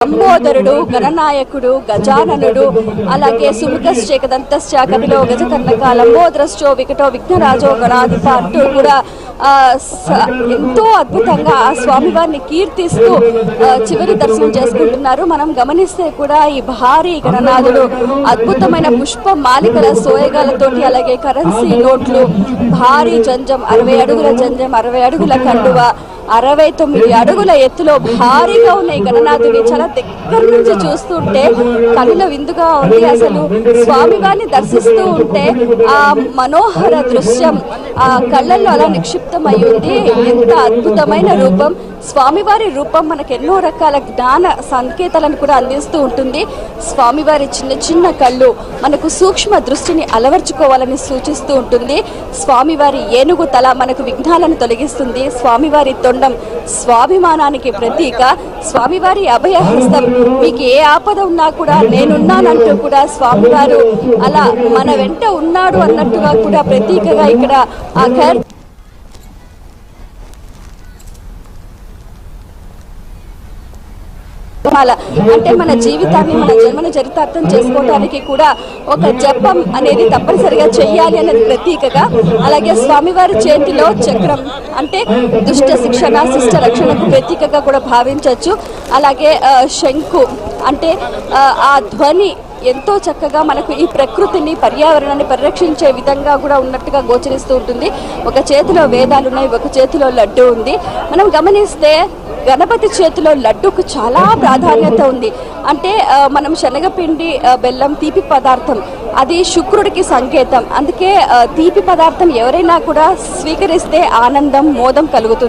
లంబోదరుడు, గణనాయకుడు, గజాననుడు, అలాగే సుముఖశ్చేకదంతశ్చ కపిలో గజకర్ణక లంబోదరశ్చో వికటో విఘ్నరాజో గణాధిప అంటూ కూడా ఎంతో అద్భుతంగా ఆ స్వామివారిని కీర్తిస్తూ చివరి దర్శనం చేసుకుంటున్నారు. మనం గమనిస్తే కూడా ఈ భారీ గణనాథుడు అద్భుతమైన పుష్ప మాలికల సోయగాలతోటి, అలాగే కరెన్సీ నోట్లు, భారీ జంజం 60 అడుగుల జంజం, 60 అడుగుల కండువ, 69 అడుగుల ఎత్తులో భారీగా ఉన్న ఈ గణనాథుని చాలా దగ్గర నుంచి చూస్తుంటే కనుల విందుగా ఉంది. అసలు స్వామివారిని దర్శిస్తూ ఉంటే ఆ మనోహర దృశ్యం ఆ కళ్ళల్లో అలా నిక్షిప్తమై ఉంది. ఎంత అద్భుతమైన రూపం! స్వామివారి రూపం మనకు ఎన్నో రకాల జ్ఞాన సంకేతాలను కూడా అందిస్తూ ఉంటుంది. స్వామివారి చిన్న చిన్న కళ్ళు మనకు సూక్ష్మ దృష్టిని అలవర్చుకోవాలని సూచిస్తూ ఉంటుంది. స్వామివారి ఏనుగు తల మనకు విఘ్నాలను తొలగిస్తుంది. స్వామివారి తొండం స్వాభిమానానికి ప్రతీక. స్వామివారి అభయహస్తం మీకు ఏ ఆపద ఉన్నా కూడా నేనున్నానంటూ కూడా స్వామివారు అలా మన వెంట ఉన్నాడు అన్నట్టుగా కూడా ప్రతీకగా ఇక్కడ ఆ అంటే మన జీవితాన్ని, మన జన్మను చరితార్థం చేసుకోవడానికి కూడా ఒక జపం అనేది తప్పనిసరిగా చెయ్యాలి అనేది ప్రతీకగా, అలాగే స్వామివారి చేతిలో చక్రం అంటే దుష్ట శిక్షణ, శిష్ట రక్షణకు ప్రతీకగా కూడా భావించవచ్చు. అలాగే శంకు అంటే ఆ ధ్వని ఎంతో చక్కగా మనకు ఈ ప్రకృతిని, పర్యావరణాన్ని పరిరక్షించే విధంగా కూడా ఉన్నట్టుగా గోచరిస్తూ ఉంటుంది. ఒక చేతిలో వేదాలు ఉన్నాయి, ఒక చేతిలో లడ్డు ఉంది. మనం గమనిస్తే గణపతి చేతిలో లడ్డుకు చాలా ప్రాధాన్యత ఉంది. అంటే మనం శనగపిండి, బెల్లం, తీపి పదార్థం అది శుక్రుడికి సంకేతం. అందుకే తీపి పదార్థం ఎవరైనా కూడా స్వీకరిస్తే ఆనందం, మోదం కలుగుతుంది.